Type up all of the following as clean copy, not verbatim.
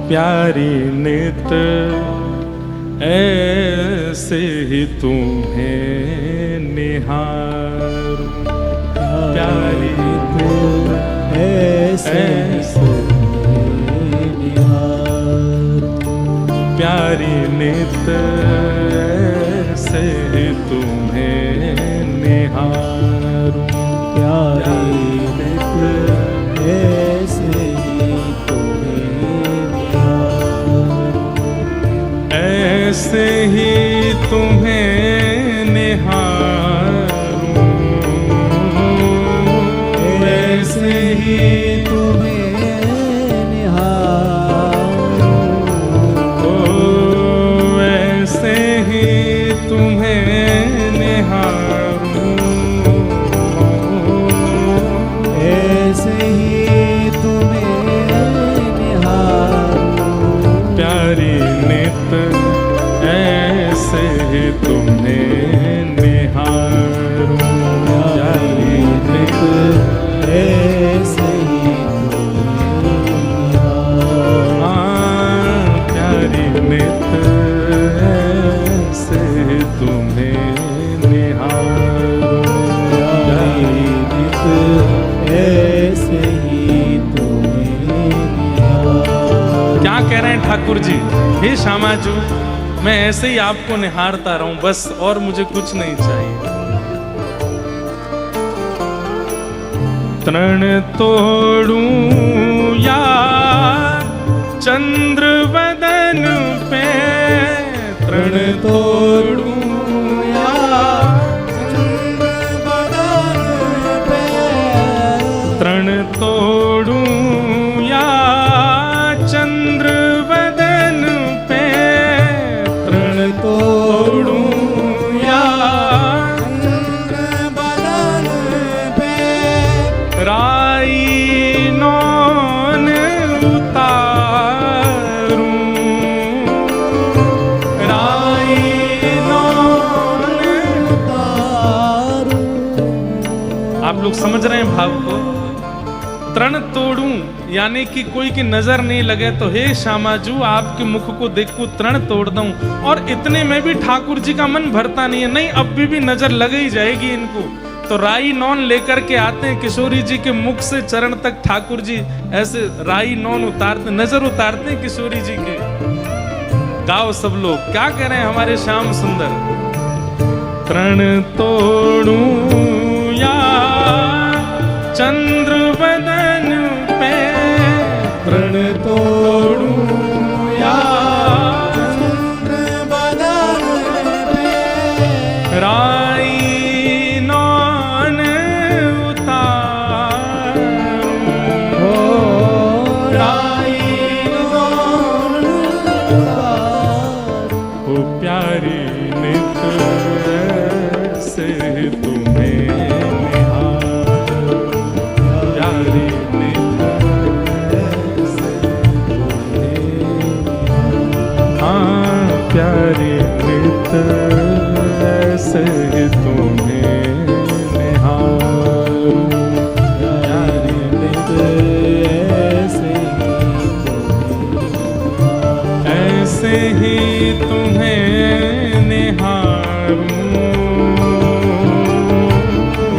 प्यारी नित ऐसे ही तुम्हें निहारूं, प्यारी नित ऐसे निहारूं, प्यारी नित ऐसे ही तुम्हें निहारूं, प्यारी नित ऐसे ही तुम्हें निहारूं, ऐसे ही तुम्हें निहारूं, ऐसे ही तुम्हें निहारूं, ओ ऐसे ही तुम्हें निहारूं, ऐसे ही तुम्हें निहारूं, प्यारी नित ऐसे ही तुम्हें निहारूं, प्यारी नित ऐसे ही तुम्हें निहारूं, प्यारी नित ऐसे ही तुम्हें निहारूं, प्यारी नित ऐसे ही तुम्हें निहारूं। क्या कह रहे हैं ठाकुर जी? हे श्यामाजू, मैं ऐसे ही आपको निहारता रहूं बस, और मुझे कुछ नहीं चाहिए। तृण तोड़ूं या चंद्र बदन पे, तृण तोड़ूं या चंद्र बदन पे, तृण तोड़ूं या चंद्र बदन पे, तृण तोड़ूं या चंद्र बदन पे, राई नौन उतारूं, राई नौन उतारूं। आप लोग समझ रहे हैं भाव को? तृण तोड़ूं यानी कि कोई की नजर नहीं लगे, तो हे श्यामाजू आपके मुख को देखूं तृण तोड़ दूं, और इतने में भी ठाकुर जी का मन भरता नहीं है। नहीं, अब भी नजर लग ही जाएगी इनको। तो राई नौन लेकर के आते हैं किशोरी जी के मुख से चरण तक, ठाकुर जी ऐसे राई नौन उतारते, नजर उतारते हैं किशोरी जी के। गाओ सब लोग, क्या कह रहे हैं हमारे श्याम सुंदर? तृण तोड़ूं या चंद्र बदन पे, तृण तोड़ूं या चंद्र बदन पे, राई नौन उतारूं, राई नौन उतारूं, ओ प्यारी नित ऐसे तुम्हें निहारूं, प्यारी नित ऐसे तुम्हें निहारूं, हाँ प्यारी नित ऐसे तुम्हें निहारूं, प्यारी नित ऐसे ऐसे ही तुम्हें निहारूं,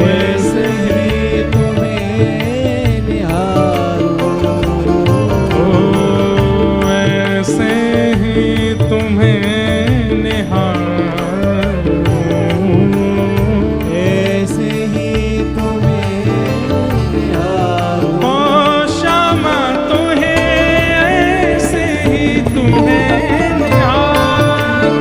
ऐसे ही तुम्हें निहारूं, ओ ऐसे ही तुम्हें निहारूं, ऐसे ही तुम्हें निहारूं, ओ श्यामा तुम्हें ऐसे ही तुम्हें निहारूं,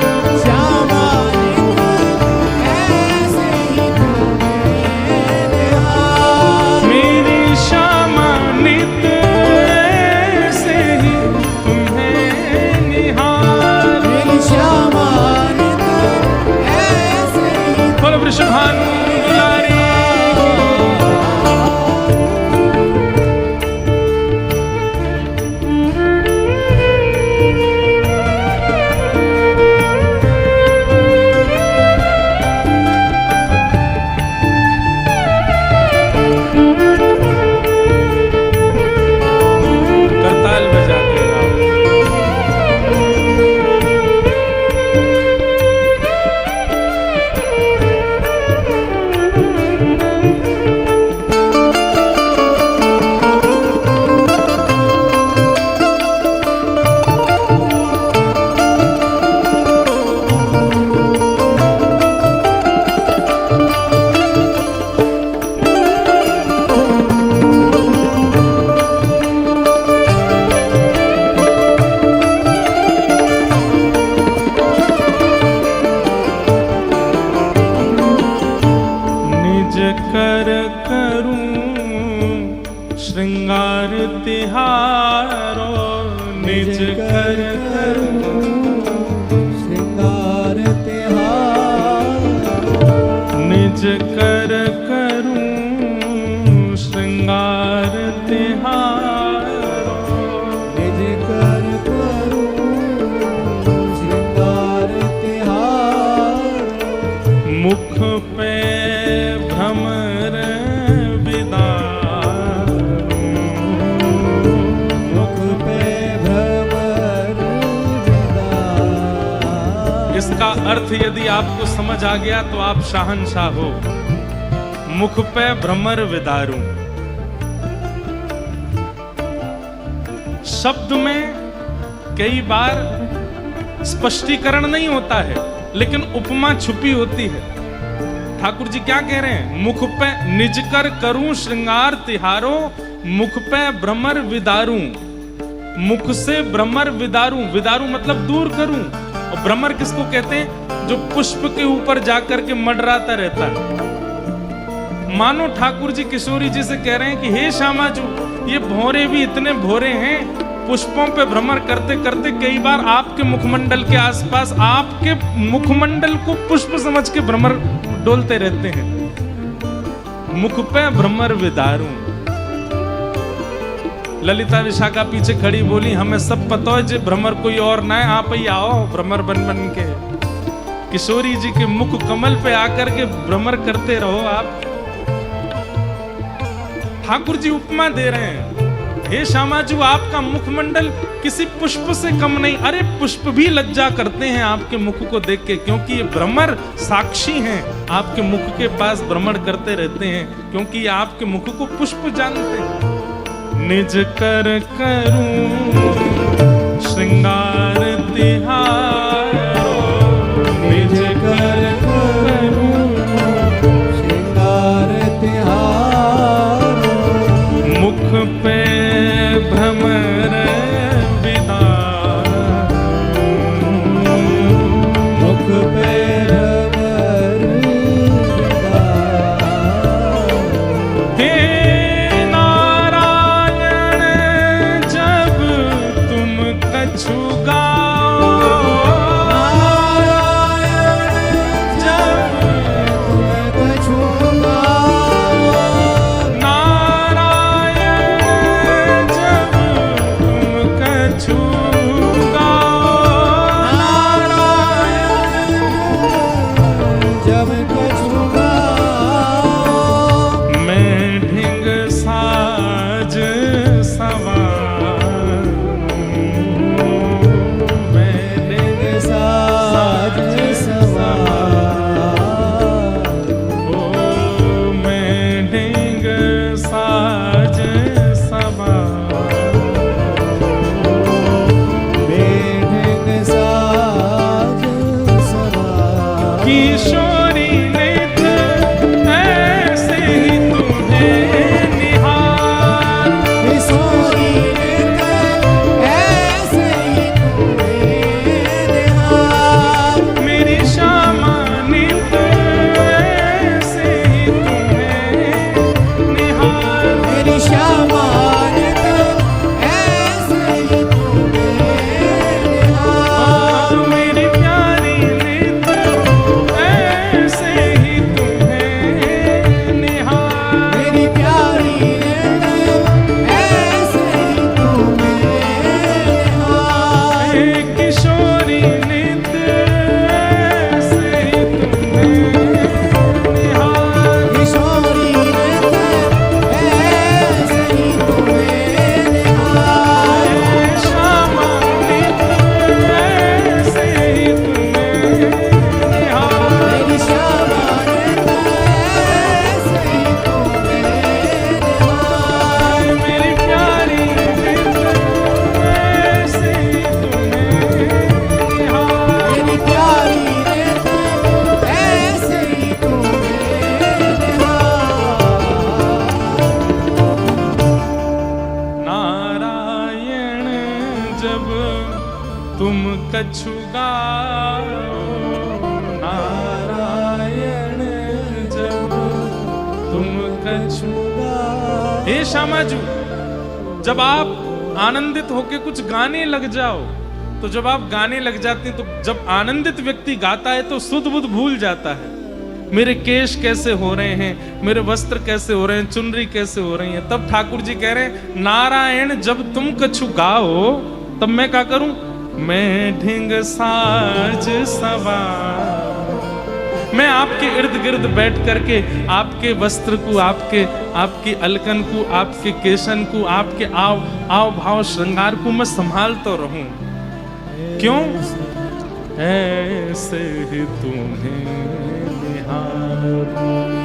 निज कर करूं श्रृंगार तिहार, निज कर करूं श्रृंगार तिहार, निज कर करूं श्रृंगार तिहार, मुख पे भ्रमर विदारूं, मुख पे भ्रमर विदार। इसका अर्थ यदि आपको समझ आ गया तो आप शाहनशाह हो। मुख पे भ्रमर विदारूं, शब्द में कई बार स्पष्टीकरण नहीं होता है, लेकिन उपमा छुपी होती है। ठाकुर जी क्या कह रहे हैं? मुख पे निज कर करूं श्रृंगार तिहारो, मुख पे भ्रमर विदारूं, मुख से भ्रमर विदारूं, विदारूं मतलब दूर करूं। और भ्रमर किसको कहते हैं? जो पुष्प के ऊपर जाकर के मंडराता रहता है। मानो ठाकुर जी किशोरी जी से कह रहे हैं कि हे श्यामाजू, ये भौरे भी इतने भौरे हैं, पुष्पों पे भ्रमण करते करते कई बार आपके मुखमंडल के आसपास, आपके मुखमंडल को पुष्प समझ के भ्रमर डोलते रहते हैं। मुख पे भ्रमर विदारूं। ललिता विशाखा पीछे खड़ी बोली, हमें सब पता है जे भ्रमर कोई और ना है, आप ही आओ भ्रमर बन बन के। किशोरी जी के मुख कमल पे आकर के भ्रमर करते रहो आप। ठाकुर जी उपमा दे रहे हैं, हे श्यामाजू, आपका मुखमंडल किसी पुष्प से कम नहीं। अरे पुष्प भी लज्जा करते हैं आपके मुख को देख के, क्योंकि ये भ्रमर साक्षी हैं, आपके मुख के पास भ्रमण करते रहते हैं, क्योंकि ये आपके मुख को पुष्प जानते हैं। निज कर करूं श्रृंगार तिहारो, निज कर करूं श्रृंगार तिहार, मुख पे भ्रमर विदारूं, मुख पे भ्रमर विदार। हे नारायण जब तुम कछु गाओ, नारायण जब तुम कछु गाओ, नारायण जब तुम कछु गाओ, नारायण जब कछु गाओ, मैं ढिंग साज सवारूं, मैं ढिंग साज सवार, ओ मैं ढिंग साज सवारूं, बेढंग साज सवार। किशोरी नित ऐसे ही तुम्हें निहार, किशोरी नित ऐसे ही तुम्हें निहार, मेरी श्यामा नित ऐसे ही तुम्हें निहार, मेरी श्यामा नित ऐसे ही तुम्हें निहार, मेरी प्यारी नित ऐसे ही तुम्हें निहार, मेरी प्यारी नित ऐसे ही तुम्हें निहार, हे किशोरी नित ऐसे ही तुम्हें निहार, किशोरी नित ऐसे ही तुम्हें निहार, हे श्यामा नित ऐसे ही तुम्हें निहार, मेरी श्यामा नित ऐसे ही तुम्हें निहार, मेरी प्यारी नित ऐसे ही तुम्हें निहार। मेरी प्यारी नित ऐसे ही तुम्हें निहार। नारायण जब तुम कछु गाओ, नारायण जब तुम कछु गाओ। हे श्यामाजू, जब आप आनंदित होके कुछ गाने लग जाओ। तो जब आप गाने लग जाते हैं, तो जब आनंदित व्यक्ति गाता है तो सुध बुध भूल जाता है। मेरे केश कैसे हो रहे हैं, मेरे वस्त्र कैसे हो रहे हैं, चुनरी कैसे हो रही है। तब ठाकुर जी कह रहे हैं, नारायण जब तुम कछु गाओ तब मैं क्या करूं, मैं ढिंग साज सवार, मैं आपके इर्द गिर्द बैठ करके आपके वस्त्र को, आपकी अलकन को, आपके केशन को, आपके आव भाव श्रृंगार को मैं संभालता रहूं। क्यों? ऐसे ही तुम्हें निहारूं।